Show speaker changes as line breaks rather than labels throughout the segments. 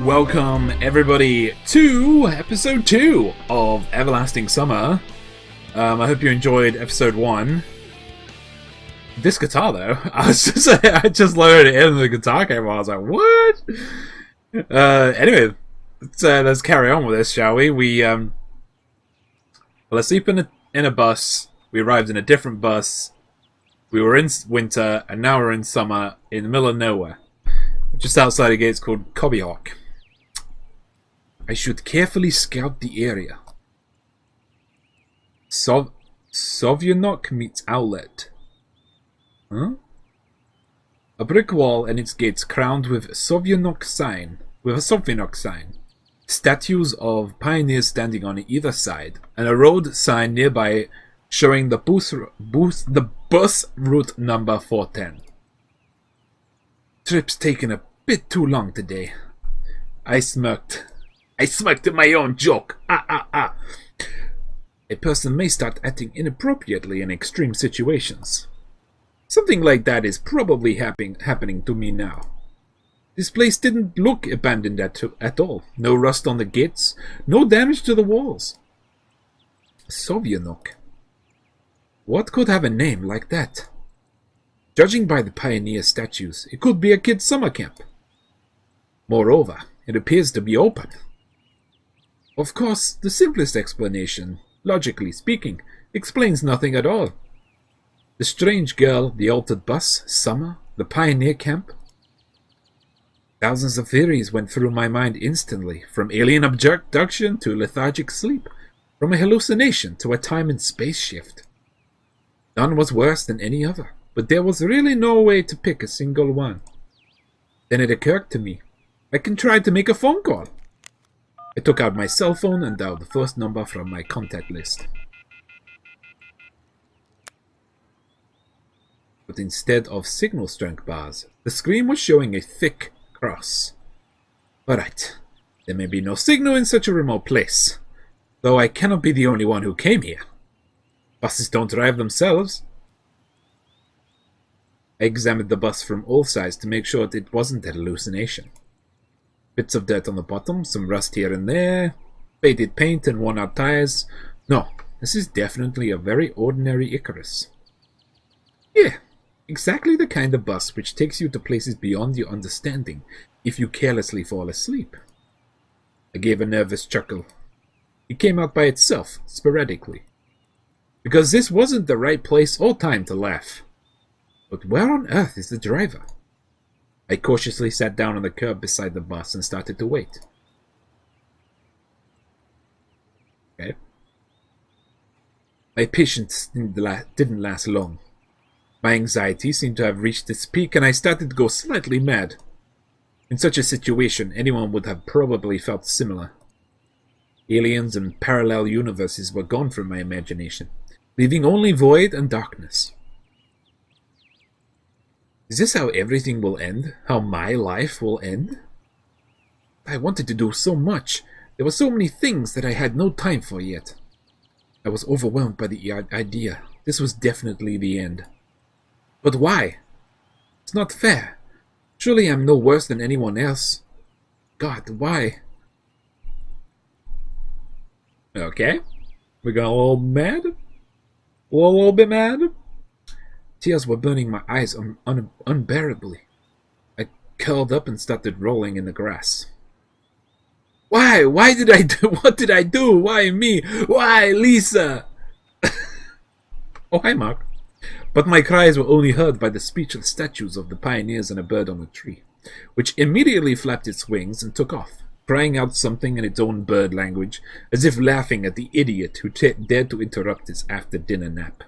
Welcome everybody to episode 2 of Everlasting Summer. I hope you enjoyed episode 1. This guitar though, I just loaded it in and the guitar came on. I was like, what? Anyway, let's carry on with this, shall we? Let's sleep in a bus. We arrived in a different bus. We were in winter and now we're in summer in the middle of nowhere. Just outside a gate called Sovionok. I should carefully scout the area. Sovionok meets outlet. Huh? A brick wall and its gates crowned with a Sovionok sign. Statues of pioneers standing on either side, and a road sign nearby showing the bus route number 410. Trip's taken a bit too long today. I smirked at my own joke. A person may start acting inappropriately in extreme situations. Something like that is probably happening to me now. This place didn't look abandoned at all. No rust on the gates, no damage to the walls. Sovionok. What could have a name like that? Judging by the pioneer statues, it could be a kid's summer camp. Moreover, it appears to be open. Of course, the simplest explanation, logically speaking, explains nothing at all. The strange girl, the altered bus, summer, the pioneer camp. Thousands of theories went through my mind instantly, from alien abduction to lethargic sleep, from a hallucination to a time and space shift. None was worse than any other, but there was really no way to pick a single one. Then it occurred to me, I can try to make a phone call. I took out my cell phone and dialed the first number from my contact list. But instead of signal strength bars, the screen was showing a thick cross. Alright, there may be no signal in such a remote place, though I cannot be the only one who came here. Buses don't drive themselves. I examined the bus from all sides to make sure that it wasn't a hallucination. Bits of dirt on the bottom, some rust here and there, faded paint and worn-out tires. No, this is definitely a very ordinary Icarus. Yeah, exactly the kind of bus which takes you to places beyond your understanding if you carelessly fall asleep. I gave a nervous chuckle. It came out by itself, sporadically. Because this wasn't the right place or time to laugh. But where on earth is the driver? I cautiously sat down on the curb beside the bus and started to wait. Okay. My patience didn't last long. My anxiety seemed to have reached its peak and I started to go slightly mad. In such a situation, anyone would have probably felt similar. Aliens and parallel universes were gone from my imagination, leaving only void and darkness. Is this how everything will end? How my life will end? I wanted to do so much. There were so many things that I had no time for yet. I was overwhelmed by the idea. This was definitely the end. But why? It's not fair. Surely I'm no worse than anyone else. God, why? Okay. We got a little mad? A little bit mad? Tears were burning my eyes unbearably. I curled up and started rolling in the grass. Why? Why did I do? What did I do? Why me? Why Lisa? Oh, hi, Mark. But my cries were only heard by the speechless statues of the pioneers and a bird on the tree, which immediately flapped its wings and took off, crying out something in its own bird language, as if laughing at the idiot who dared to interrupt its after-dinner nap.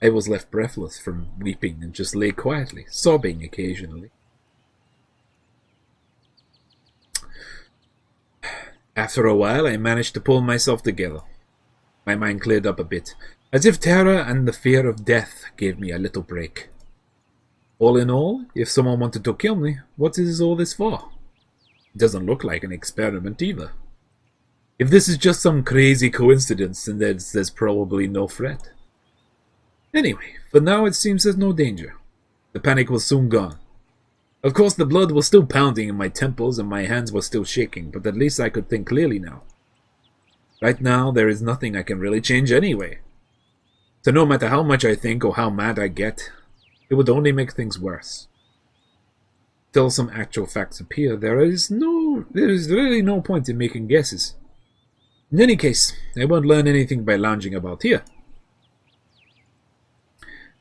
I was left breathless from weeping and just lay quietly, sobbing occasionally. After a while, I managed to pull myself together. My mind cleared up a bit, as if terror and the fear of death gave me a little break. All in all, if someone wanted to kill me, what is all this for? It doesn't look like an experiment either. If this is just some crazy coincidence, then there's probably no threat. Anyway, for now it seems there's no danger. The panic was soon gone. Of course, the blood was still pounding in my temples and my hands were still shaking, but at least I could think clearly now. Right now, there is nothing I can really change anyway. So no matter how much I think or how mad I get, it would only make things worse. Till some actual facts appear, there is really no point in making guesses. In any case, I won't learn anything by lounging about here.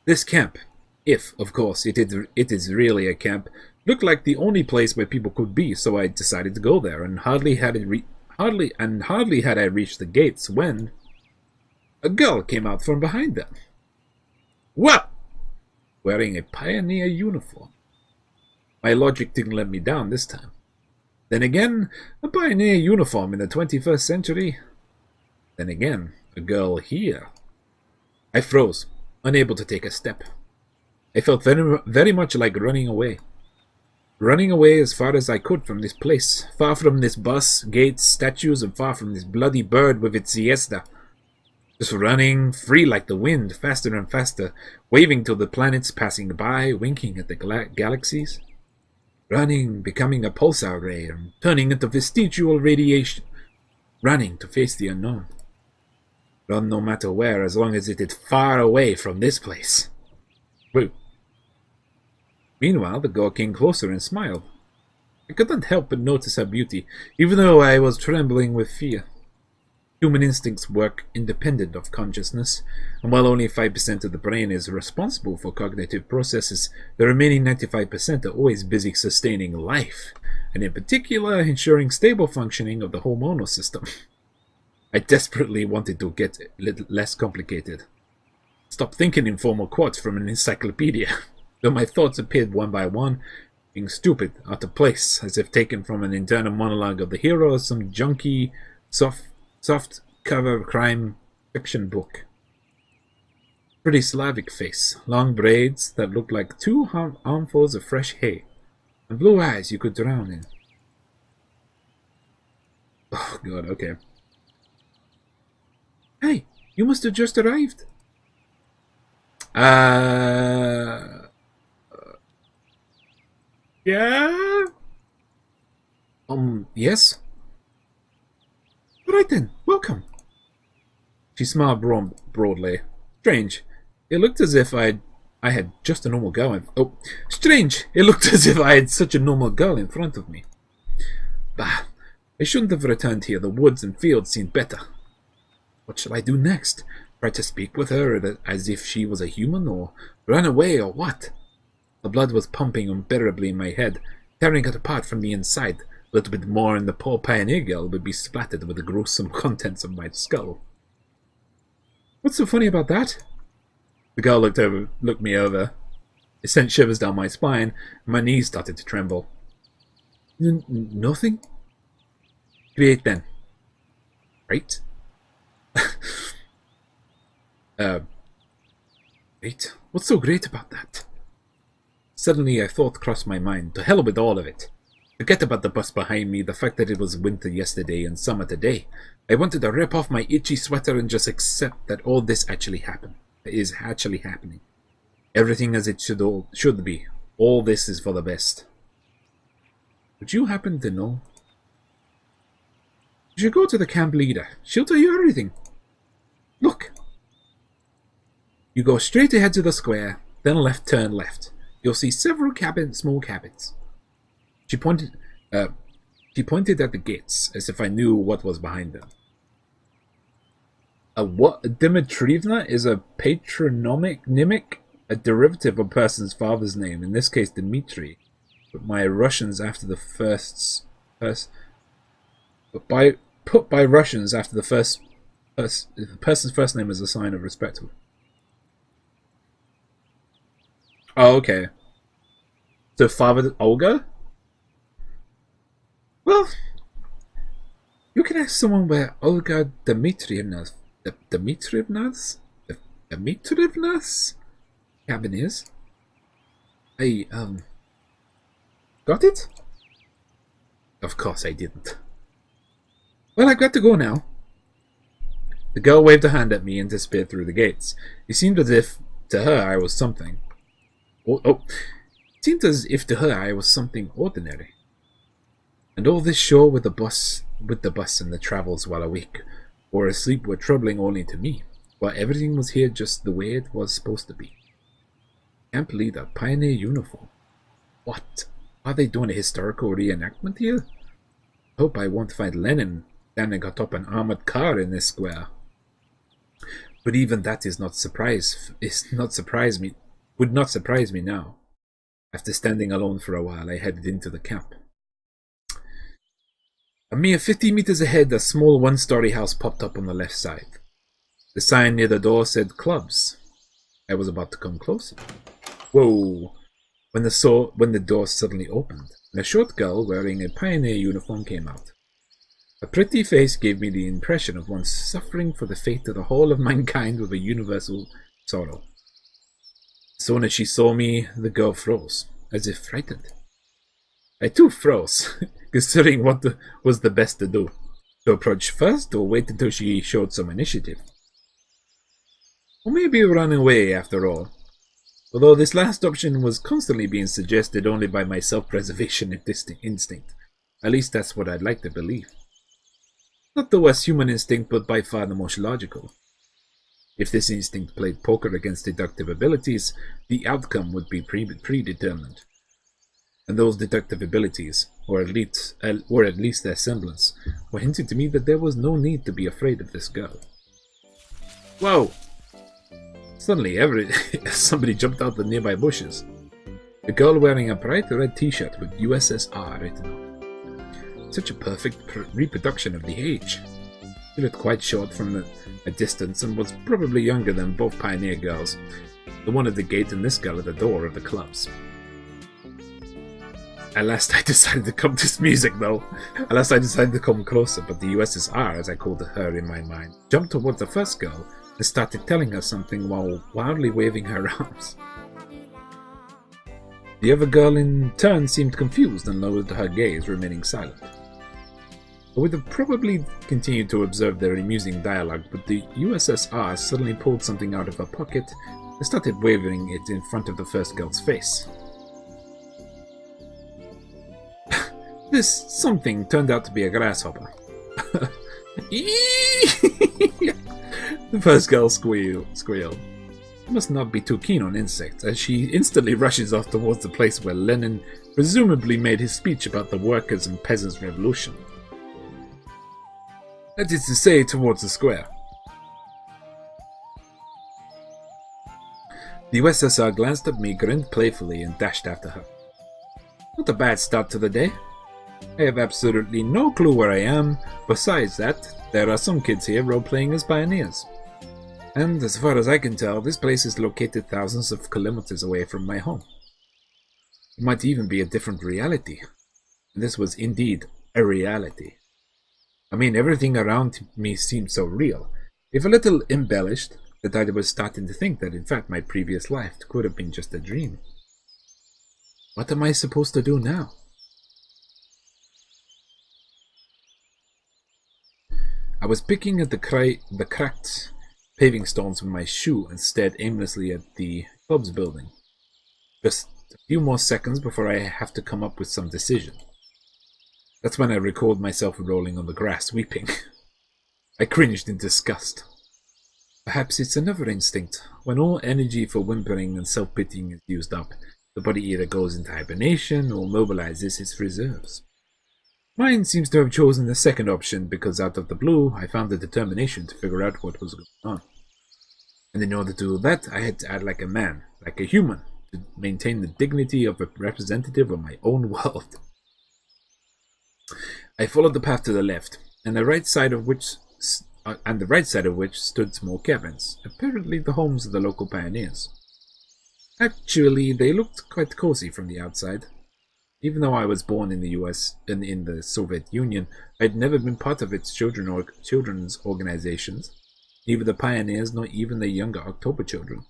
This camp, if, of course, it is really a camp, looked like the only place where people could be, so I decided to go there, and hardly had I reached the gates when a girl came out from behind them. What? Wearing a pioneer uniform. My logic didn't let me down this time. Then again, a pioneer uniform in the 21st century. Then again, a girl here. I froze, unable to take a step. I felt very much like running away. Running away as far as I could from this place, far from this bus, gates, statues, and far from this bloody bird with its siesta. Just running, free like the wind, faster and faster, waving till the planets passing by, winking at the galaxies. Running, becoming a pulsar ray, and turning into vestigial radiation. Running to face the unknown. Run no matter where, as long as it is far away from this place. Woo. Meanwhile, the girl came closer and smiled. I couldn't help but notice her beauty, even though I was trembling with fear. Human instincts work independent of consciousness, and while only 5% of the brain is responsible for cognitive processes, the remaining 95% are always busy sustaining life, and in particular ensuring stable functioning of the hormonal system. I desperately wanted to get a little less complicated. Stop thinking in formal quotes from an encyclopedia. Though my thoughts appeared one by one, being stupid, out of place, as if taken from an internal monologue of the hero of some junky, soft cover crime fiction book. Pretty Slavic face, long braids that looked like 2 armfuls of fresh hay, and blue eyes you could drown in. Oh god, okay. Hey, you must have just arrived. Yeah? Yes? Right then, welcome. She smiled broadly. Strange. It looked as if I had just a normal girl strange. It looked as if I had such a normal girl in front of me. Bah, I shouldn't have returned here. The woods and fields seemed better. What shall I do next? Try to speak with her as if she was a human, or run away, or what? The blood was pumping unbearably in my head, tearing it apart from the inside. A little bit more and the poor pioneer girl would be splattered with the gruesome contents of my skull. What's so funny about that? The girl looked me over. It sent shivers down my spine, and my knees started to tremble. Nothing? Great then. Right? Great. What's so great about that? Suddenly a thought crossed my mind. To hell with all of it. Forget about the bus behind me, the fact that it was winter yesterday and summer today. I wanted to rip off my itchy sweater and just accept that all this is actually happening. Everything as it should be. All this is for the best. Would you happen to know? You should go to the camp leader. She'll tell you everything. Look. You go straight ahead to the square, then turn left. You'll see several small cabins. She pointed at the gates, as if I knew what was behind them. What? Dimitrievna is a patronymic, a derivative of a person's father's name, in this case Dmitri. But by Russians after the the person's first name is a sign of respect. Oh, okay. So Father Olga? Well, you can ask someone where Olga Dmitrievna's cabin is. I, got it? Of course I didn't. Well, I've got to go now. The girl waved a hand at me and disappeared through the gates. It seemed as if, to her, I was something. Oh. It seemed as if to her I was something ordinary. And all this show with the bus and the travels while awake or asleep were troubling only to me, while everything was here just the way it was supposed to be. Camp leader, pioneer uniform. What? Are they doing a historical reenactment here? I hope I won't find Lenin standing atop an armored car in this square. But even that would not surprise me now. After standing alone for a while, I headed into the camp. A mere 50 meters ahead, a small one-story house popped up on the left side. The sign near the door said clubs. I was about to come closer. Whoa! When the door suddenly opened, and a short girl wearing a pioneer uniform came out. Her pretty face gave me the impression of one suffering for the fate of the whole of mankind with a universal sorrow. As soon as she saw me, the girl froze, as if frightened. I too froze, considering what was the best to do. To approach first, or wait until she showed some initiative. Or maybe run away, after all. Although this last option was constantly being suggested only by my self-preservation instinct. At least that's what I'd like to believe. Not the worst human instinct, but by far the most logical. If this instinct played poker against deductive abilities, the outcome would be predetermined. And those deductive abilities, or at least their semblance, were hinting to me that there was no need to be afraid of this girl. Whoa! Suddenly, somebody jumped out the nearby bushes. A girl wearing a bright red t-shirt with USSR written on. Such a perfect reproduction of the age. She looked quite short from a distance and was probably younger than both pioneer girls, the one at the gate and this girl at the door of the clubs. At last I decided to come to music though. At last I decided to come closer, but the USSR, as I called her in my mind, jumped towards the first girl and started telling her something while wildly waving her arms. The other girl in turn seemed confused and lowered her gaze, remaining silent. I would have probably continued to observe their amusing dialogue, but the USSR suddenly pulled something out of her pocket and started waving it in front of the first girl's face. This something turned out to be a grasshopper. The first girl squealed. Must not be too keen on insects, as she instantly rushes off towards the place where Lenin presumably made his speech about the workers' and peasants' revolution. That is to say, towards the square. The USSR glanced at me, grinned playfully, and dashed after her. Not a bad start to the day. I have absolutely no clue where I am. Besides that, there are some kids here role-playing as pioneers. And as far as I can tell, this place is located thousands of kilometers away from my home. It might even be a different reality. And this was indeed a reality. I mean, everything around me seemed so real, if a little embellished, that I was starting to think that in fact my previous life could have been just a dream. What am I supposed to do now? I was picking at the cracked paving stones with my shoe and stared aimlessly at the club's building. Just a few more seconds before I have to come up with some decision. That's when I recalled myself rolling on the grass, weeping. I cringed in disgust. Perhaps it's another instinct. When all energy for whimpering and self-pitying is used up, the body either goes into hibernation or mobilizes its reserves. Mine seems to have chosen the second option because out of the blue, I found the determination to figure out what was going on. And in order to do that, I had to act like a man, like a human, to maintain the dignity of a representative of my own world. I followed the path to the left, and the right side of which stood small cabins, apparently the homes of the local pioneers. Actually, they looked quite cozy from the outside. Even though I was born in the US and in the Soviet Union, I'd never been part of its children's organizations, neither the pioneers nor even the younger October children.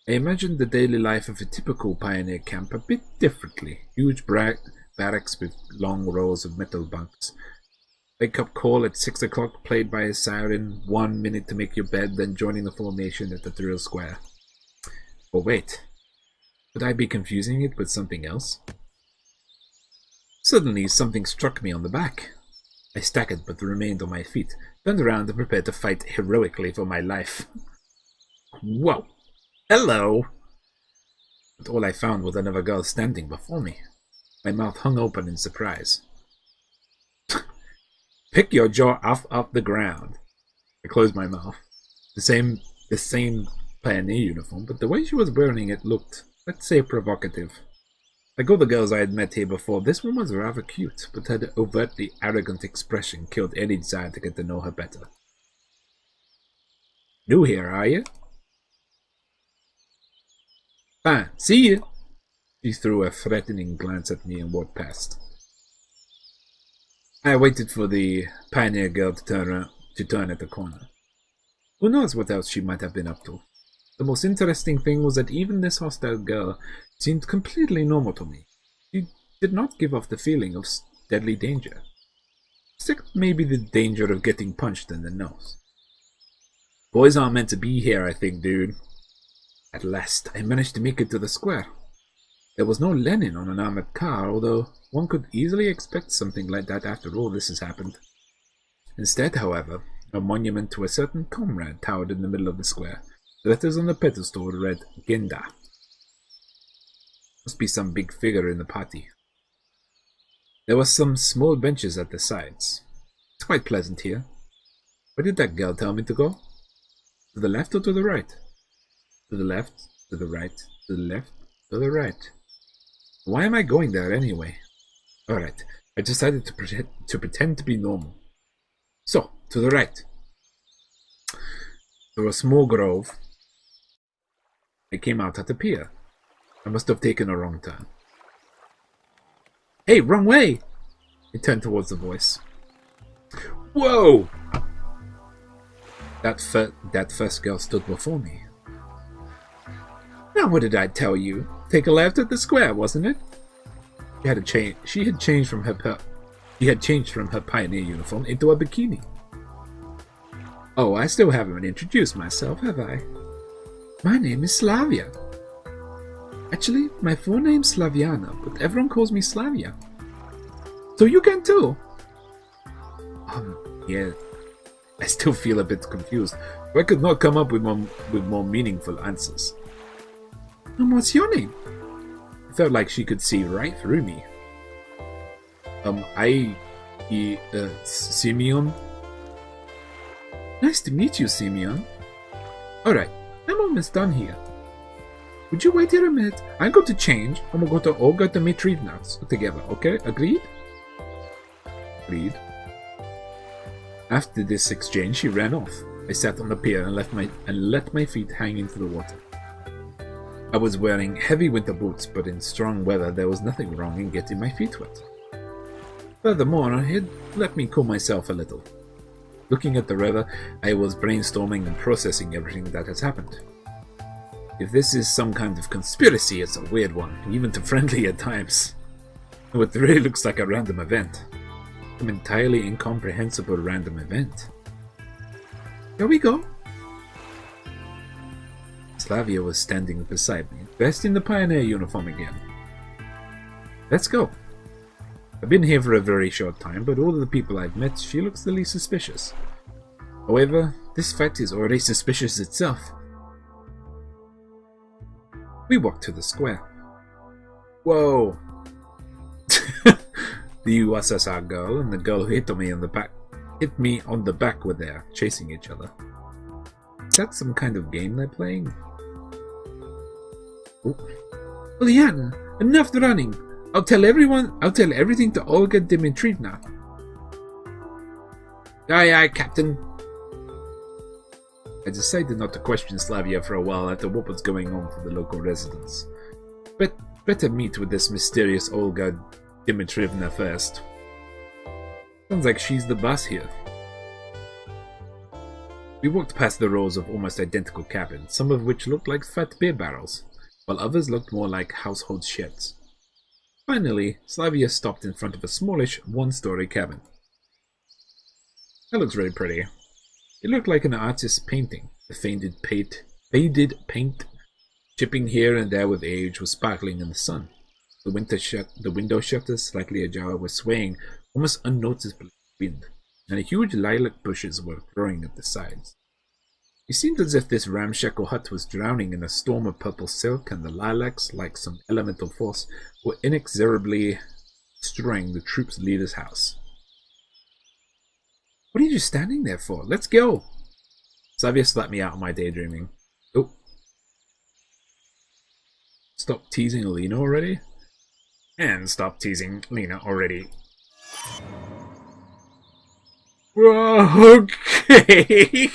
I imagined the daily life of a typical pioneer camp a bit differently. Huge barracks with long rows of metal bunks. Wake-up call at 6 o'clock, played by a siren, 1 minute to make your bed, then joining the formation at the drill square. Oh wait, Could I be confusing it with something else? Suddenly, something struck me on the back. I staggered but remained on my feet, turned around and prepared to fight heroically for my life. Whoa! Hello! But all I found was another girl standing before me. My mouth hung open in surprise. Pick your jaw off the ground. I closed my mouth. The same pioneer uniform, but the way she was wearing it looked, let's say, provocative. Like all the girls I had met here before, this one was rather cute, but her overtly arrogant expression killed any desire to get to know her better. New here, are you? Fine, see you! She threw a threatening glance at me and walked past. I waited for the pioneer girl to turn at the corner. Who knows what else she might have been up to? The most interesting thing was that even this hostile girl seemed completely normal to me. She did not give off the feeling of deadly danger. Except maybe the danger of getting punched in the nose. Boys aren't meant to be here, I think, dude. At last, I managed to make it to the square. There was no Lenin on an armored car, although one could easily expect something like that after all this has happened. Instead, however, a monument to a certain comrade towered in the middle of the square. The letters on the pedestal read Genda. Must be some big figure in the party. There were some small benches at the sides. It's quite pleasant here. Where did that girl tell me to go? To the left or to the right? To the left, to the right, to the left, to the right. Why am I going there anyway? Alright, I decided to pretend to be normal. So, to the right. Through a small grove, I came out at a pier. I must have taken a wrong turn. Hey, wrong way! I turned towards the voice. Whoa! That first girl stood before me. Now what did I tell you? Take a left at the square, wasn't it? She had changed from her pioneer uniform into a bikini. Oh, I still haven't introduced myself, have I? My name is Slavia. Actually, my full name's Slaviana, but everyone calls me Slavia. So you can too? Yeah. I still feel a bit confused. I could not come up with more meaningful answers. And what's your name? I felt like she could see right through me. Semyon. Nice to meet you, Semyon. Alright, I'm almost done here. Would you wait here a minute? I'm going to change, and we'll go to Olga Dmitrievna's together, okay? Agreed? Agreed. After this exchange, she ran off. I sat on the pier and let my feet hang into the water. I was wearing heavy winter boots, but in strong weather there was nothing wrong in getting my feet wet. Furthermore, it let me cool myself a little. Looking at the river, I was brainstorming and processing everything that has happened. If this is some kind of conspiracy, it's a weird one, even too friendly at times. It really looks like a random event. An entirely incomprehensible random event. Here we go. Slavia was standing beside me, dressed in the pioneer uniform again. Let's go. I've been here for a very short time, but all of the people I've met, she looks the least suspicious. However, this fact is already suspicious itself. We walked to the square. Whoa! The USSR girl and the girl who hit me on the back were there, chasing each other. Is that some kind of game they're playing? Uliana, enough running! I'll tell everything to Olga Dmitrievna. Aye, aye, Captain. I decided not to question Slavia for a while after what was going on for the local residents. But better meet with this mysterious Olga Dmitrievna first. Sounds like she's the boss here. We walked past the rows of almost identical cabins, some of which looked like fat beer barrels, while others looked more like household sheds. Finally, Slavia stopped in front of a smallish, one-story cabin. That looks really pretty. It looked like an artist's painting. The faded paint chipping here and there with age, was sparkling in the sun. The window shutters, slightly ajar, were swaying almost unnoticeably in the wind, and huge lilac bushes were growing at the sides. It seemed as if this ramshackle hut was drowning in a storm of purple silk, and the lilacs, like some elemental force, were inexorably destroying the troop's leader's house. What are you standing there for? Let's go! Savia slapped me out of my daydreaming. Oh. Stop teasing Lena already? And stop teasing Lena already. Okay.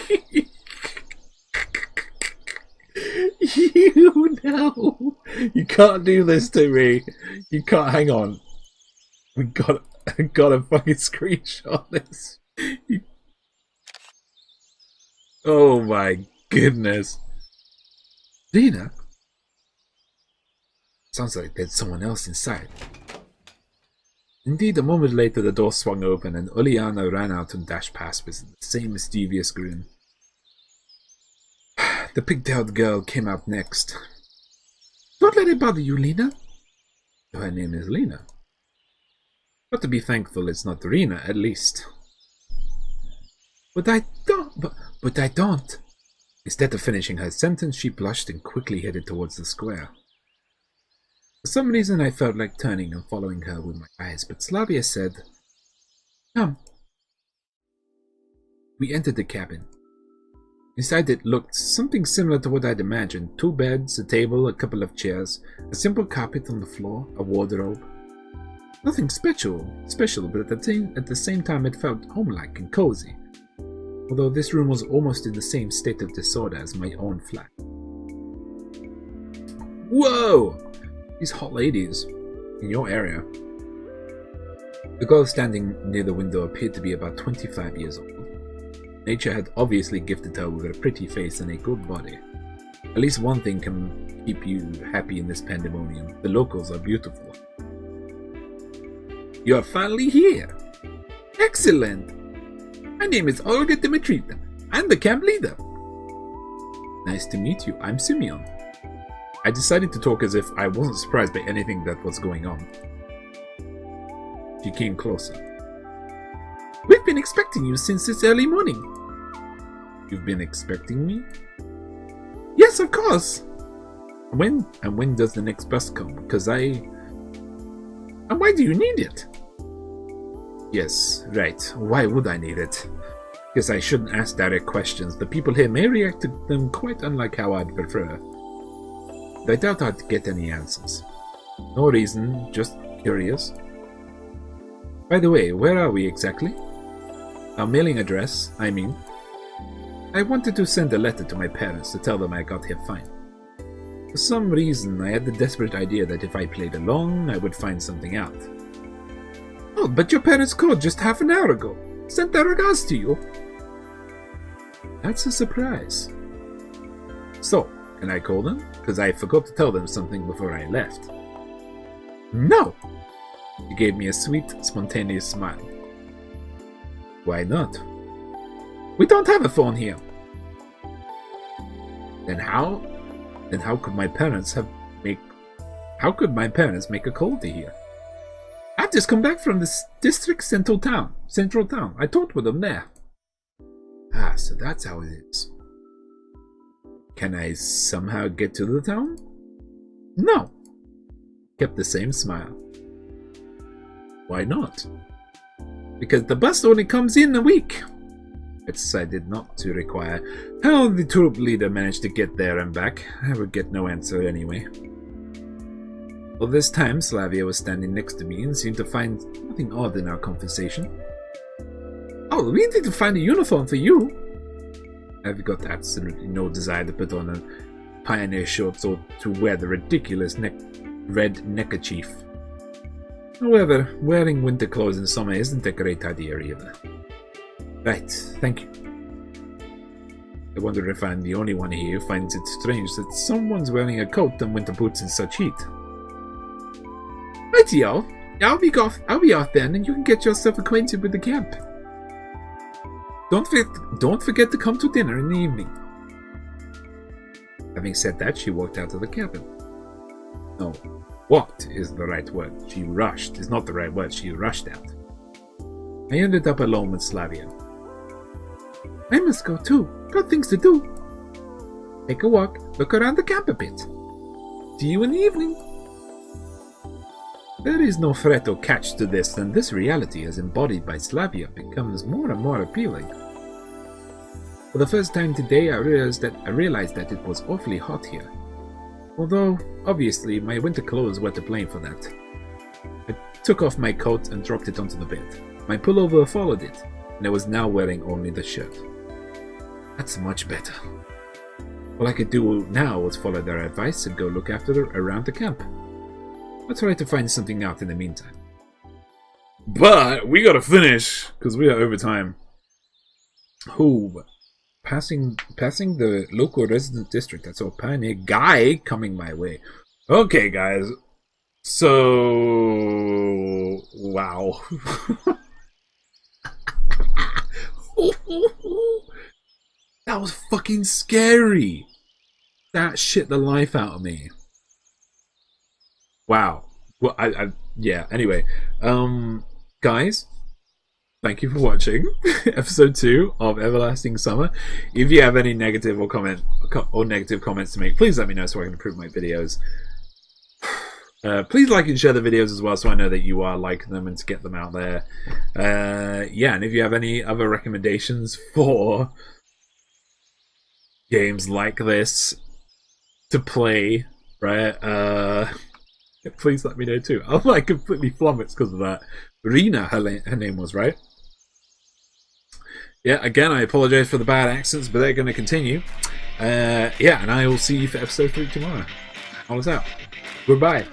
You know. You can't do this to me. You can't. Hang on. I gotta fucking screenshot this. Oh my goodness. Lena? Sounds like there's someone else inside. Indeed, a moment later the door swung open and Uliana ran out and dashed past with the same mischievous grin. The pigtailed girl came out next. Don't let it bother you, Lena. Her name is Lena. But to be thankful it's not Rena, at least. But I don't. Instead of finishing her sentence, she blushed and quickly headed towards the square. For some reason I felt like turning and following her with my eyes, but Slavia said, Come. We entered the cabin. Inside it looked something similar to what I'd imagined. 2 beds, a table, a couple of chairs, a simple carpet on the floor, a wardrobe. Nothing special, but at the same time it felt homelike and cozy. Although this room was almost in the same state of disorder as my own flat. Whoa! These hot ladies in your area. The girl standing near the window appeared to be about 25 years old. Nature had obviously gifted her with a pretty face and a good body. At least one thing can keep you happy in this pandemonium. The locals are beautiful. You are finally here! Excellent! My name is Olga Dimitrievna. I'm the camp leader. Nice to meet you. I'm Semyon. I decided to talk as if I wasn't surprised by anything that was going on. She came closer. We've been expecting you since this early morning. You've been expecting me? Yes, of course. When does the next bus come? And why do you need it? Yes, right. Why would I need it? Guess I shouldn't ask direct questions. The people here may react to them quite unlike how I'd prefer. But I doubt I'd get any answers. No reason, just curious. By the way, where are we exactly? Our mailing address, I mean. I wanted to send a letter to my parents to tell them I got here fine. For some reason, I had the desperate idea that if I played along, I would find something out. Oh, but your parents called just half an hour ago. Sent their regards to you. That's a surprise. So, can I call them? Because I forgot to tell them something before I left. No! She gave me a sweet, spontaneous smile. Why not? We don't have a phone here. Then how could my parents make a call to here? I've just come back from this district central town. I talked with them there. Ah, so that's how it is. Can I somehow get to the town? No. Kept the same smile. Why not? Because the bus only comes in a week. I decided not to require how the troop leader managed to get there and back. I would get no answer anyway. Well, this time Slavia was standing next to me and seemed to find nothing odd in our conversation. Oh, we need to find a uniform for you. I've got absolutely no desire to put on a pioneer shorts or to wear the ridiculous red neckerchief. However, wearing winter clothes in summer isn't a great idea either. Right, thank you. I wonder if I'm the only one here who finds it strange that someone's wearing a coat and winter boots in such heat. Right, y'all. I'll be off then, and you can get yourself acquainted with the camp. Don't forget to come to dinner in the evening. Having said that, she walked out of the cabin. No, walked is the right word. She rushed is not the right word. She rushed out. I ended up alone with Slavia. I must go too. Got things to do. Take a walk, look around the camp a bit. See you in the evening. There is no threat or catch to this, and this reality as embodied by Slavia becomes more and more appealing. For the first time today, I realized that it was awfully hot here. Although, obviously, my winter clothes were to blame for that. I took off my coat and dropped it onto the bed. My pullover followed it, and I was now wearing only the shirt. That's much better. All I could do now was follow their advice and go look around the camp. I'll try to find something out in the meantime. But we gotta finish, because we are over time. Who? Passing the local resident district. That's all pioneer guy coming my way. Okay, guys. So... wow. That was fucking scary. That shit the life out of me. Wow. Well, yeah. Anyway, guys, thank you for watching episode 2 of Everlasting Summer. If you have any negative or negative comments to make, please let me know so I can improve my videos. Please like and share the videos as well so I know that you are liking them and to get them out there. Yeah, and if you have any other recommendations for games like this to play, right, please let me know too. I'm like completely flummoxed because of that. Rena, her name was, right? Yeah, again, I apologize for the bad accents, but they're going to continue. Yeah, and I will see you for episode 3 tomorrow. All is out. Goodbye.